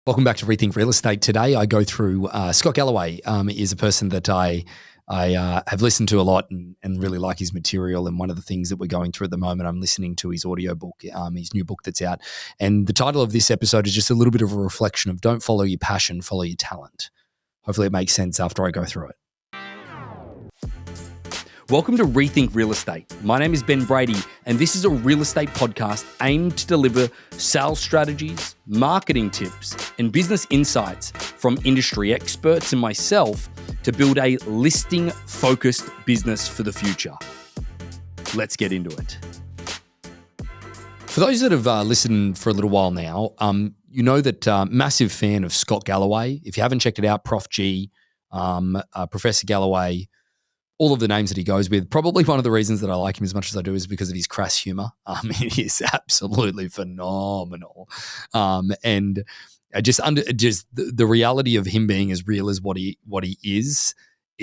Welcome back to Rethink Real Estate. Today I go through Scott Galloway. Is a person that I have listened to a lot and really like his material. And one of the things that we're going through at the moment, I'm listening to his audiobook, his new book that's out. And the title of this episode is just a little bit of a reflection of don't follow your passion, follow your talent. Hopefully it makes sense after I go through it. Welcome to Rethink Real Estate. My name is Ben Brady, and this is a real estate podcast aimed to deliver sales strategies, marketing tips, and business insights from industry experts and myself to build a listing-focused business for the future. Let's get into it. For those that have listened for a little while now, you know that massive fan of Scott Galloway. If you haven't checked it out, Prof G, Professor Galloway, all of the names that he goes with. Probably one of the reasons that I like him as much as I do is because of his crass humor. It is absolutely phenomenal. And just the reality of him being as real as what he is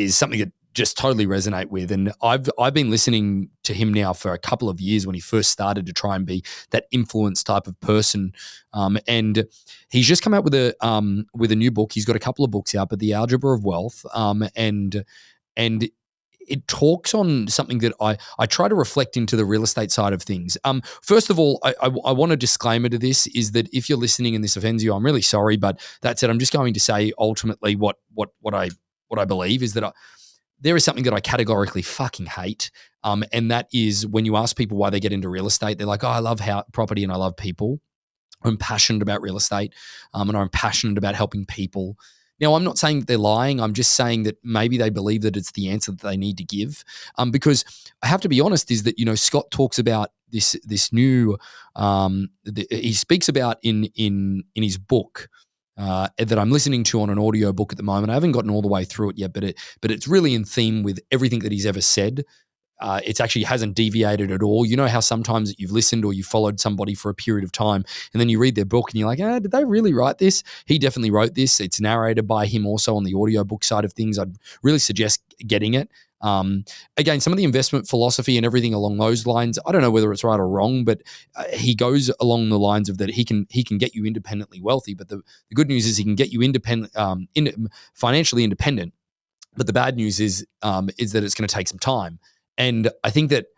something that just totally resonate with. And I've been listening to him now for a couple of years when he first started to try and be that influence type of person. And he's just come out with a new book. He's got a couple of books out, but the Algebra of Wealth, and it talks on something that I try to reflect into the real estate side of things. First of all, I want a disclaimer to this is that if you're listening and this offends you, I'm really sorry, but that said, I'm just going to say ultimately what I believe is that there is something that I categorically fucking hate, and that is when you ask people why they get into real estate, they're like, oh, I love property and I love people. I'm passionate about real estate, and I'm passionate about helping people. Now, I'm not saying that they're lying. I'm just saying that maybe they believe that it's the answer that they need to give. Because I have to be honest, is that, Scott talks about this new, he speaks about in his book that I'm listening to on an audio book at the moment. I haven't gotten all the way through it yet, but it's really in theme with everything that he's ever said. It actually hasn't deviated at all. You know how sometimes you've listened or you followed somebody for a period of time and then you read their book and you're like, did they really write this? He definitely wrote this. It's narrated by him also on the audiobook side of things. I'd really suggest getting it. Again, some of the investment philosophy and everything along those lines, I don't know whether it's right or wrong, but he goes along the lines of that he can get you independently wealthy. But the good news is he can get you financially independent. But the bad news is that it's going to take some time. And I think that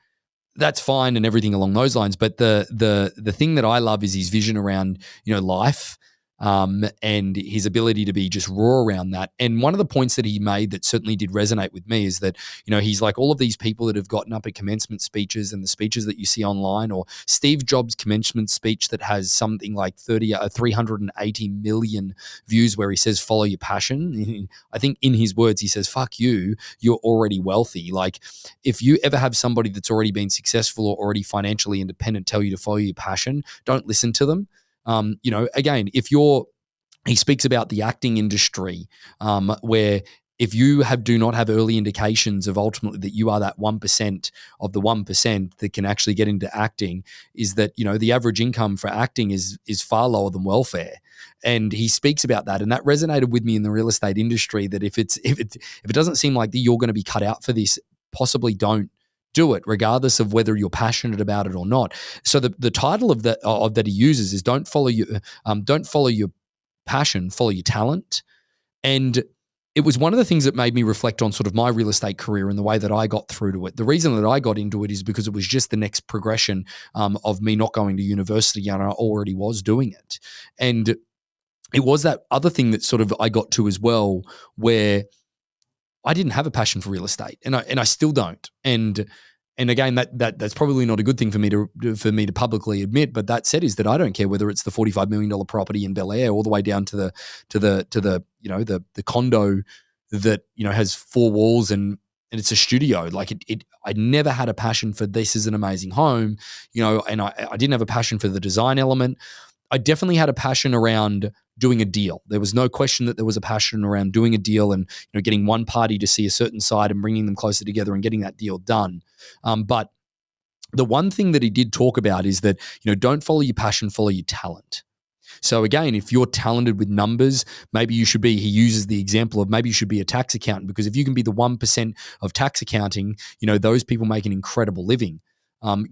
that's fine and everything along those lines. But the thing that I love is his vision around, life, and his ability to be just raw around that. And one of the points that he made that certainly did resonate with me is that, he's like all of these people that have gotten up at commencement speeches and the speeches that you see online, or Steve Jobs' commencement speech that has something like 380 million views where he says, follow your passion. I think in his words, he says, fuck you, you're already wealthy. Like if you ever have somebody that's already been successful or already financially independent tell you to follow your passion, don't listen to them. Again, he speaks about the acting industry, where if you do not have early indications of ultimately that you are that 1% of the 1% that can actually get into acting, is that, the average income for acting is far lower than welfare. And he speaks about that. And that resonated with me in the real estate industry, that if it doesn't seem like you're going to be cut out for this, possibly don't do it, regardless of whether you're passionate about it or not. So the title of that he uses is don't follow your passion, follow your talent. And it was one of the things that made me reflect on sort of my real estate career and the way that I got through to it. The reason that I got into it is because it was just the next progression of me not going to university, and I already was doing it. And it was that other thing that sort of I got to as well, where I didn't have a passion for real estate, and I still don't. And again, that's probably not a good thing for me to publicly admit. But that said, is that I don't care whether it's the $45 million property in Bel Air all the way down to the condo that has 4 walls and it's a studio. Like I never had a passion for this is an amazing home, and I didn't have a passion for the design element. I definitely had a passion around doing a deal. There was no question that there was a passion around doing a deal and getting one party to see a certain side and bringing them closer together and getting that deal done. But the one thing that he did talk about is that don't follow your passion, follow your talent. So again, if you're talented with numbers, maybe you should be, he uses the example of maybe you should be a tax accountant, because if you can be the 1% of tax accounting, those people make an incredible living.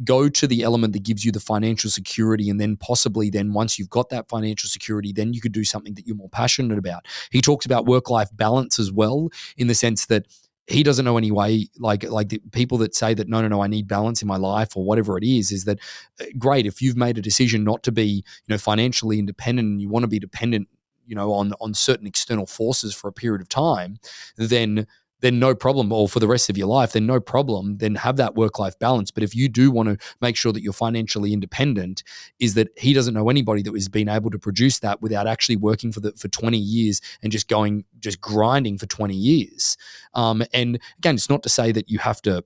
Go to the element that gives you the financial security, and then possibly then once you've got that financial security, then you could do something that you're more passionate about. He talks about work-life balance as well, in the sense that he doesn't know any way, like the people that say that, no, I need balance in my life or whatever it is that great. If you've made a decision not to be, financially independent and you want to be dependent, on certain external forces for a period of time, then no problem, or for the rest of your life, then no problem, then have that work-life balance. But if you do want to make sure that you're financially independent, is that he doesn't know anybody that has been able to produce that without actually working for 20 years and just grinding for 20 years. And again, it's not to say that you have to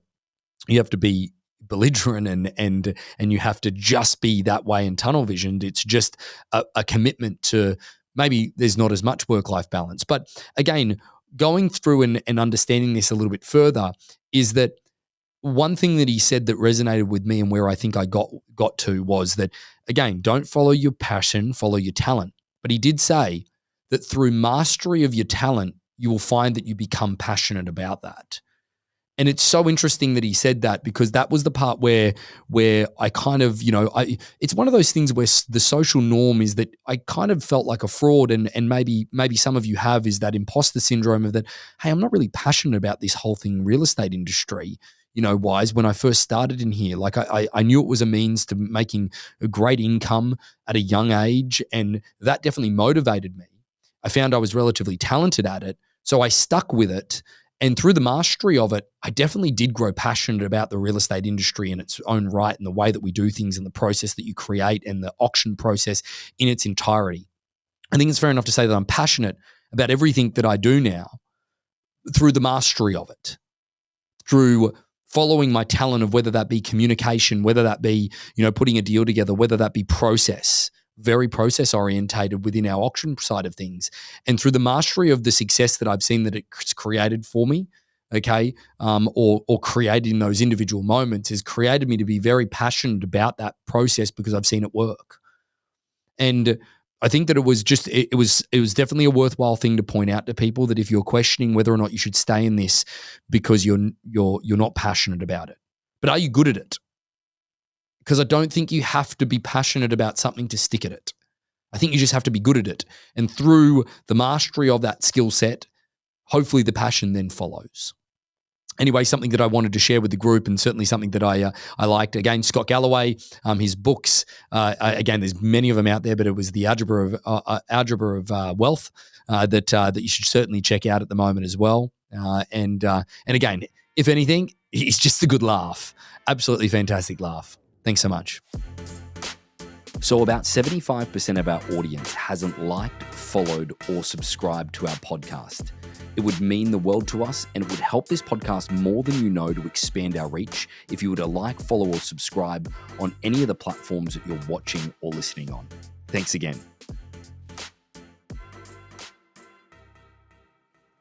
be belligerent and you have to just be that way and tunnel visioned. It's just a commitment to maybe there's not as much work-life balance. But again, going through and understanding this a little bit further is that one thing that he said that resonated with me and where I think I got to was that, again, don't follow your passion, follow your talent. But he did say that through mastery of your talent, you will find that you become passionate about that. And it's so interesting that he said that, because that was the part where I kind of, it's one of those things where the social norm is that I kind of felt like a fraud, and maybe some of you have, is that imposter syndrome of that, hey, I'm not really passionate about this whole thing, real estate industry, wise. When I first started in here, like I knew it was a means to making a great income at a young age, and that definitely motivated me. I found I was relatively talented at it, so I stuck with it. And through the mastery of it, I definitely did grow passionate about the real estate industry in its own right, and the way that we do things and the process that you create and the auction process in its entirety. I think it's fair enough to say that I'm passionate about everything that I do now through the mastery of it, through following my talent of whether that be communication, whether that be, putting a deal together, whether that be process, very process orientated within our auction side of things. And through the mastery of the success that I've seen that it's created for me, okay, or created in those individual moments, has created me to be very passionate about that process because I've seen it work. And I think that it was definitely a worthwhile thing to point out to people, that if you're questioning whether or not you should stay in this because you're not passionate about it, but are you good at it? Because I don't think you have to be passionate about something to stick at it. I think you just have to be good at it. And through the mastery of that skill set, hopefully the passion then follows. Anyway, something that I wanted to share with the group, and certainly something that I liked. Again, Scott Galloway, his books. Again, there's many of them out there, but it was the Algebra of Wealth that you should certainly check out at the moment as well. And again, if anything, he's just a good laugh. Absolutely fantastic laugh. Thanks so much. So about 75% of our audience hasn't liked, followed, or subscribed to our podcast. It would mean the world to us, and it would help this podcast more than you know to expand our reach if you were to like, follow, or subscribe on any of the platforms that you're watching or listening on. Thanks again.